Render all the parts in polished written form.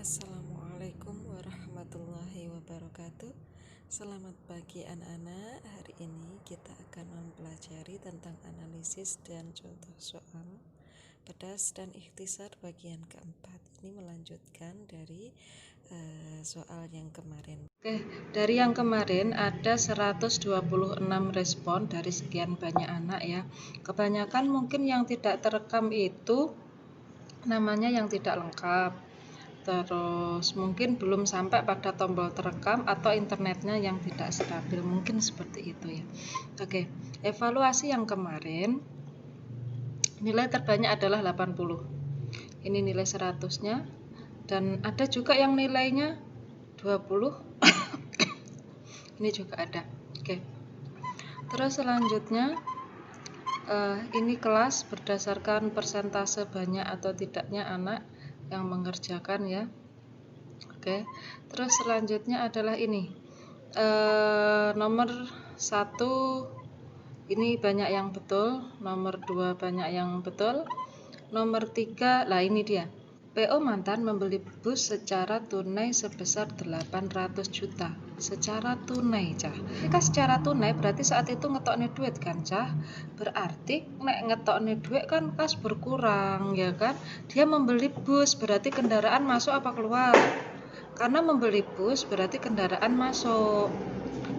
Assalamualaikum warahmatullahi wabarakatuh. Selamat pagi anak-anak. Hari ini kita akan mempelajari tentang analisis dan contoh soal pedas dan ikhtisar bagian keempat. Ini melanjutkan dari soal yang kemarin. Oke, dari yang kemarin ada 126 respon dari sekian banyak anak ya. Kebanyakan mungkin yang tidak terekam itu namanya yang tidak lengkap. Terus mungkin belum sampai pada tombol terekam atau internetnya yang tidak stabil, mungkin seperti itu ya. Oke, evaluasi yang kemarin nilai terbanyak adalah 80. Ini nilai 100-nya dan ada juga yang nilainya 20. Ini juga ada. Oke. Terus selanjutnya ini kelas berdasarkan persentase banyak atau tidaknya anak yang mengerjakan ya. Oke, terus selanjutnya adalah ini nomor 1 ini banyak yang betul, nomor 2 banyak yang betul, nomor 3 lah ini dia. PO mantan membeli bus secara tunai sebesar 800 juta secara tunai cah. Jika secara tunai berarti saat itu ngetoknya duit kan cah, berarti nek ngetoknya duit kan kas berkurang ya kan. Dia membeli bus berarti kendaraan masuk apa keluar? Karena membeli bus berarti kendaraan masuk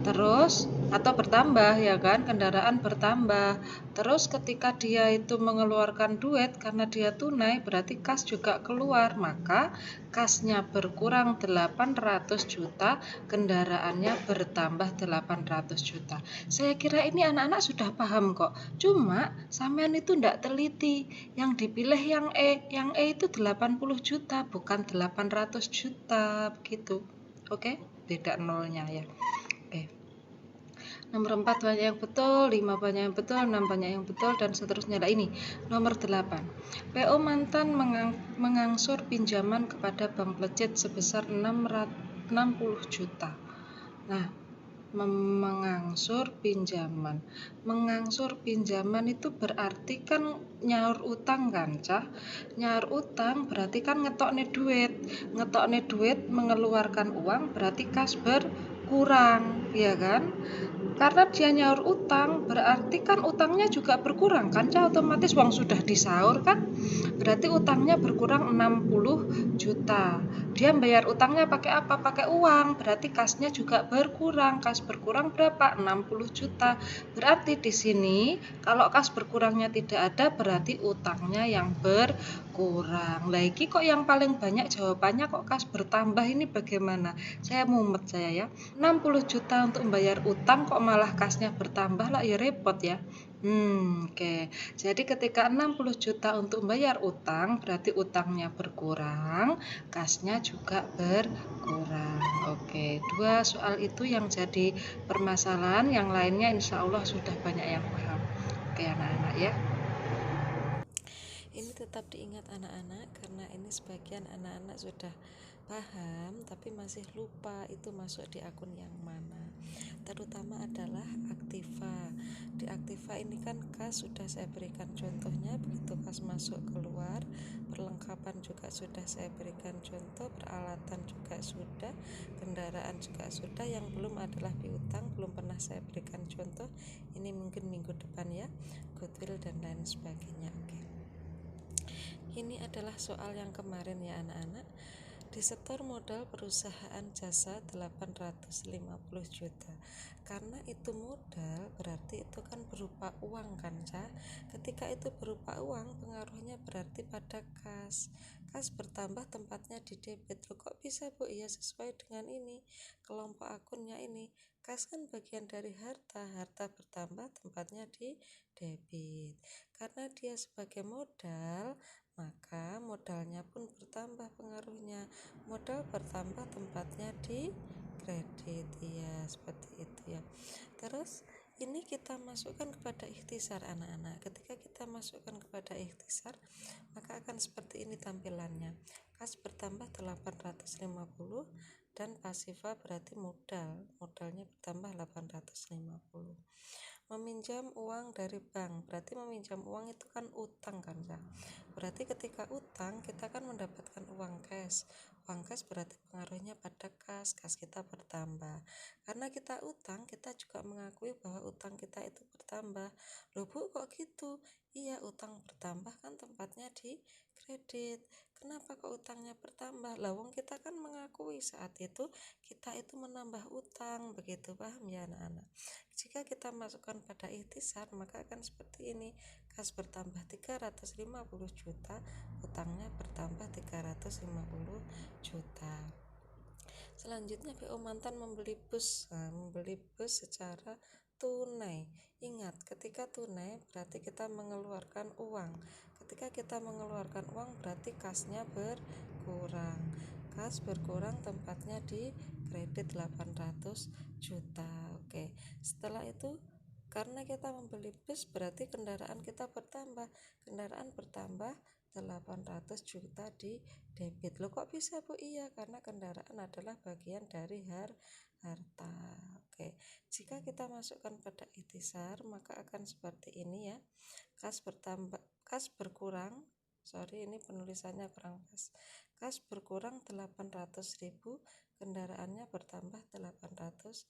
terus atau bertambah ya kan, kendaraan bertambah. Terus ketika dia itu mengeluarkan duit karena dia tunai berarti kas juga keluar, maka kasnya berkurang 800 juta, kendaraannya bertambah 800 juta. Saya kira ini anak-anak sudah paham kok, cuma sampean itu ndak teliti, yang dipilih yang E itu 80 juta bukan 800 juta begitu. Oke, beda nolnya ya. Nomor 4 banyak yang betul, 5 banyak yang betul, 6 banyak yang betul, dan seterusnya. Nah ini, nomor 8. PO mantan mengangsur pinjaman kepada Bank Legit sebesar 60 juta. Nah, mengangsur pinjaman. Mengangsur pinjaman itu berarti kan nyaur utang kan, cah? Nyaur utang berarti kan ngetokne duit. Ngetokne duit mengeluarkan uang berarti kas berkurang, ya kan? Karena dia nyaur utang, berarti kan utangnya juga berkurang kan, cah? Otomatis uang sudah disaur kan? Berarti utangnya berkurang 60 juta. Dia bayar utangnya pakai apa? Pakai uang. Berarti kasnya juga berkurang. Kas berkurang berapa? 60 juta. Berarti di sini kalau kas berkurangnya tidak ada, berarti utangnya yang berkurang. Lagi kok yang paling banyak jawabannya kok kas bertambah, ini bagaimana? Saya mumet saya ya. 60 juta untuk membayar utang kok malah kasnya bertambah lah, ya repot ya. Oke. Jadi ketika 60 juta untuk membayar utang, berarti utangnya berkurang, kasnya juga berkurang. Oke, 2 soal itu yang jadi permasalahan, yang lainnya insya Allah sudah banyak yang paham. Oke anak-anak ya. Ini tetap diingat anak-anak karena ini sebagian anak-anak sudah paham tapi masih lupa itu masuk di akun yang mana. Terutama adalah Aktiva. Di Aktiva ini kan kas sudah saya berikan contohnya, begitu kas masuk keluar, perlengkapan juga sudah saya berikan contoh, peralatan juga sudah, kendaraan juga sudah. Yang belum adalah piutang, belum pernah saya berikan contoh. Ini mungkin minggu depan ya, goodwill dan lain sebagainya. Oke. Ini adalah soal yang kemarin ya anak-anak. Disetor modal perusahaan jasa 850 juta. Karena itu modal berarti itu kan berupa uang kan, cah? Ketika itu berupa uang, pengaruhnya berarti pada kas. Kas bertambah tempatnya di debit. Loh, kok bisa Bu? Ya sesuai dengan ini, kelompok akunnya ini. Kas kan bagian dari harta. Harta bertambah tempatnya di debit. Karena dia sebagai modal, maka modalnya pun bertambah pengaruhnya. Modal bertambah tempatnya di kredit ya, seperti itu ya. Terus ini kita masukkan kepada ikhtisar anak-anak. Ketika kita masukkan kepada ikhtisar, maka akan seperti ini tampilannya. Kas bertambah 850 dan pasiva berarti modalnya bertambah 850. Meminjam uang dari bank, berarti meminjam uang itu kan utang kan, Cak? Berarti ketika utang kita kan mendapatkan uang cash. uang kas berarti pengaruhnya pada kas kita bertambah. Karena kita utang, kita juga mengakui bahwa utang kita itu bertambah. Loh Bu, kok gitu? Iya, utang bertambah kan tempatnya di kredit. Kenapa kok utangnya bertambah? Lah wong kita kan mengakui saat itu kita itu menambah utang, begitu paham ya anak-anak? Jika kita masukkan pada ikhtisar, maka akan seperti ini. Kas bertambah 350 juta, utangnya bertambah 350 juta. Selanjutnya PO Mantan membeli bus. Membeli bus secara tunai. Ingat, ketika tunai berarti kita mengeluarkan uang. Ketika kita mengeluarkan uang berarti kasnya berkurang. Kas berkurang tempatnya di kredit 800 juta. Oke. Setelah itu karena kita membeli bus berarti kendaraan kita bertambah. Kendaraan bertambah 800 juta di debit. Loh kok bisa Bu? Iya, karena kendaraan adalah bagian dari harta. Oke, jika kita masukkan pada ikhtisar maka akan seperti ini ya. Kas berkurang. Sorry, ini penulisannya kurang pas. Kas berkurang 800.000, kendaraannya bertambah 800.000.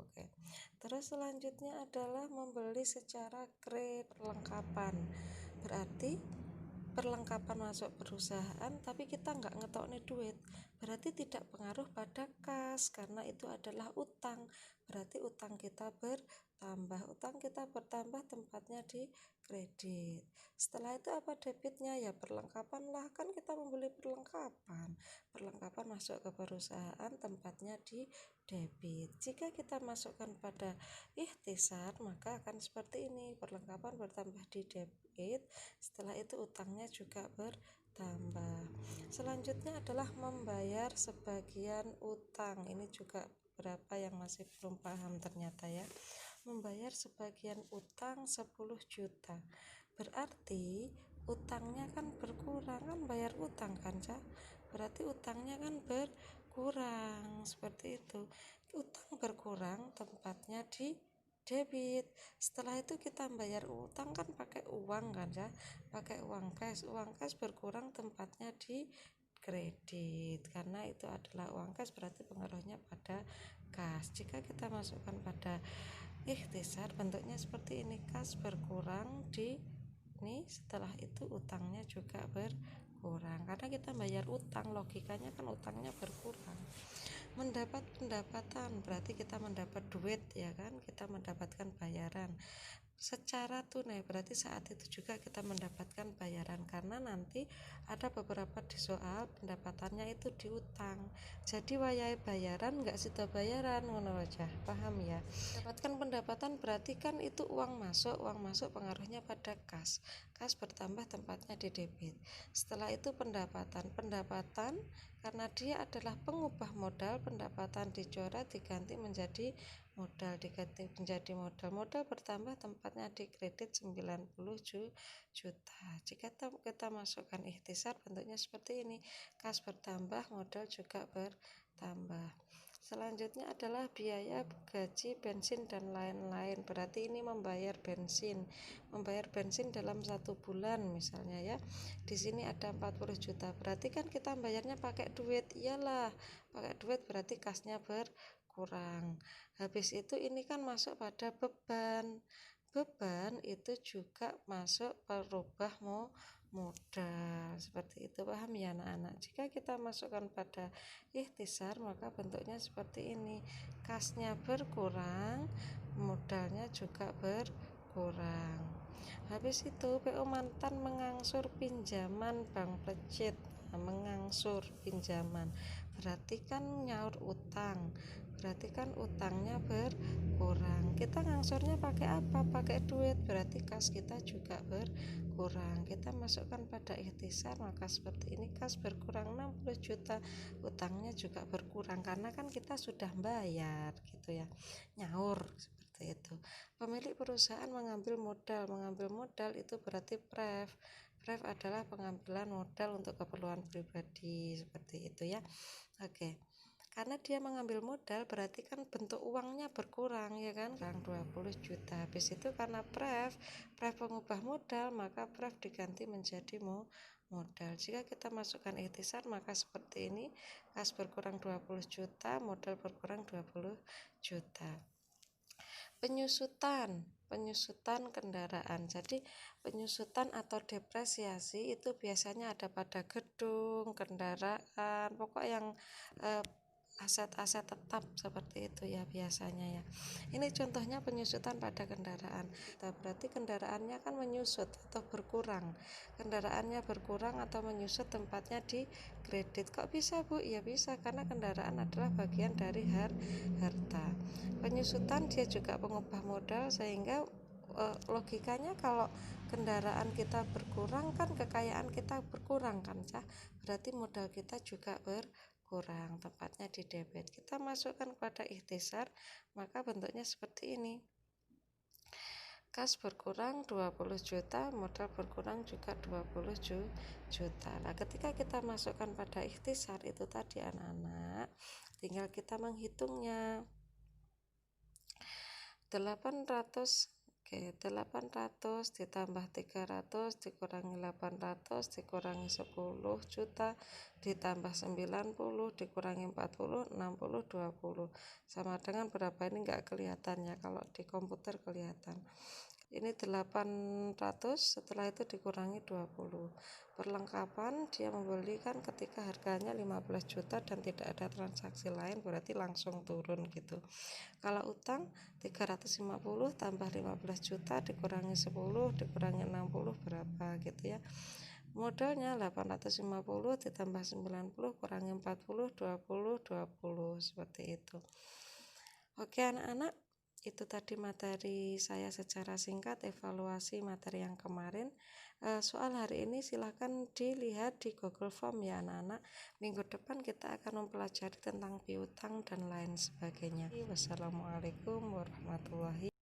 Oke. Terus selanjutnya adalah membeli secara perlengkapan. Berarti perlengkapan masuk perusahaan tapi kita nggak ngetoknya duit, berarti tidak pengaruh pada kas karena itu adalah utang. Berarti utang kita bertambah tempatnya di kredit. Setelah itu apa debitnya? Ya perlengkapan lah, kan kita membeli perlengkapan masuk ke perusahaan tempatnya di debit. Jika kita masukkan pada ikhtisar maka akan seperti ini, perlengkapan bertambah di debit, setelah itu utangnya juga bertambah. Selanjutnya adalah membayar sebagian utang. Ini juga beberapa yang masih belum paham ternyata ya. Membayar sebagian utang 10 juta. Berarti utangnya kan berkurang, kan bayar utang kan, Cak? Berarti utangnya kan berkurang, seperti itu. Utang berkurang tempatnya di debit. Setelah itu kita bayar utang kan pakai uang kan ya, pakai uang cash berkurang tempatnya di kredit karena itu adalah uang cash, berarti pengaruhnya pada kas. Jika kita masukkan pada ikhtisar bentuknya seperti ini, kas berkurang di ini, setelah itu utangnya juga berkurang karena kita bayar utang, logikanya kan utangnya berkurang. Mendapat pendapatan berarti kita mendapat duit ya kan, kita mendapatkan bayaran secara tunai, berarti saat itu juga kita mendapatkan bayaran karena nanti ada beberapa di soal pendapatannya itu diutang, jadi wayai bayaran nggak sida bayaran, ngono aja, paham ya? Dapatkan pendapatan berarti kan itu uang masuk pengaruhnya pada kas bertambah tempatnya di debit. Setelah itu pendapatan karena dia adalah pengubah modal, pendapatan dicoret diganti menjadi modal bertambah tempatnya di kredit 90 juta. Jika kita masukkan ikhtisar bentuknya seperti ini, kas bertambah, modal juga bertambah. Selanjutnya adalah biaya gaji, bensin dan lain-lain. Berarti ini membayar bensin dalam 1 bulan misalnya ya. Di sini ada 40 juta. Berarti kan kita bayarnya pakai duit. Iyalah, pakai duit berarti kasnya berkurang. Habis itu ini kan masuk pada beban itu juga masuk perubah modal, seperti itu, paham ya anak-anak? Jika kita masukkan pada ikhtisar maka bentuknya seperti ini, kasnya berkurang, modalnya juga berkurang. Habis itu PO Mantan mengangsur pinjaman bank plecit. Mengangsur pinjaman berarti kan nyaur utang, berarti kan utangnya berkurang. Kita ngangsurnya pakai apa? Pakai duit, berarti kas kita juga berkurang. Kita masukkan pada ikhtisar maka seperti ini, kas berkurang 60 juta, utangnya juga berkurang karena kan kita sudah bayar gitu ya, nyaur seperti itu. Pemilik perusahaan mengambil modal itu berarti pref adalah pengambilan modal untuk keperluan pribadi, seperti itu ya. Oke. Karena dia mengambil modal berarti kan bentuk uangnya berkurang ya kan, kurang 20 juta. Habis itu karena pref pengubah modal maka pref diganti menjadi modal. Jika kita masukkan ikhtisar maka seperti ini, kas berkurang 20 juta, modal berkurang 20 juta. Penyusutan kendaraan. Jadi penyusutan atau depresiasi itu biasanya ada pada gedung, kendaraan, pokok yang aset-aset tetap seperti itu ya biasanya ya. Ini contohnya penyusutan pada kendaraan. Berarti kendaraannya kan menyusut atau berkurang. Kendaraannya berkurang atau menyusut, tempatnya di kredit. Kok bisa, Bu? Ya bisa, karena kendaraan adalah bagian dari harta. Penyusutan dia juga pengubah modal, sehingga logikanya kalau kendaraan kita berkurang kan kekayaan kita berkurang kan, berarti modal kita juga berkurang, tempatnya di debit. Kita masukkan pada ikhtisar maka bentuknya seperti ini, kas berkurang 20 juta, modal berkurang juga 20 juta. Nah, ketika kita masukkan pada ikhtisar itu tadi anak-anak, tinggal kita menghitungnya. 800 ditambah 300 dikurangi 800 dikurangi 10 juta ditambah 90 dikurangi 40, 60, 20 sama dengan berapa? Ini enggak kelihatan ya, kalau di komputer kelihatan. Ini 800, setelah itu dikurangi 20. Perlengkapan dia membelikan ketika harganya 15 juta dan tidak ada transaksi lain, berarti langsung turun gitu. Kalau utang 350 tambah 15 juta dikurangi 10 dikurangi 60 berapa gitu ya. Modalnya 850 ditambah 90 kurangi 40, 20, 20 seperti itu. Oke anak-anak, itu tadi materi saya secara singkat evaluasi materi yang kemarin. Soal hari ini silahkan dilihat di Google Form ya anak-anak. Minggu depan kita akan mempelajari tentang piutang dan lain sebagainya. Wassalamualaikum warahmatullahi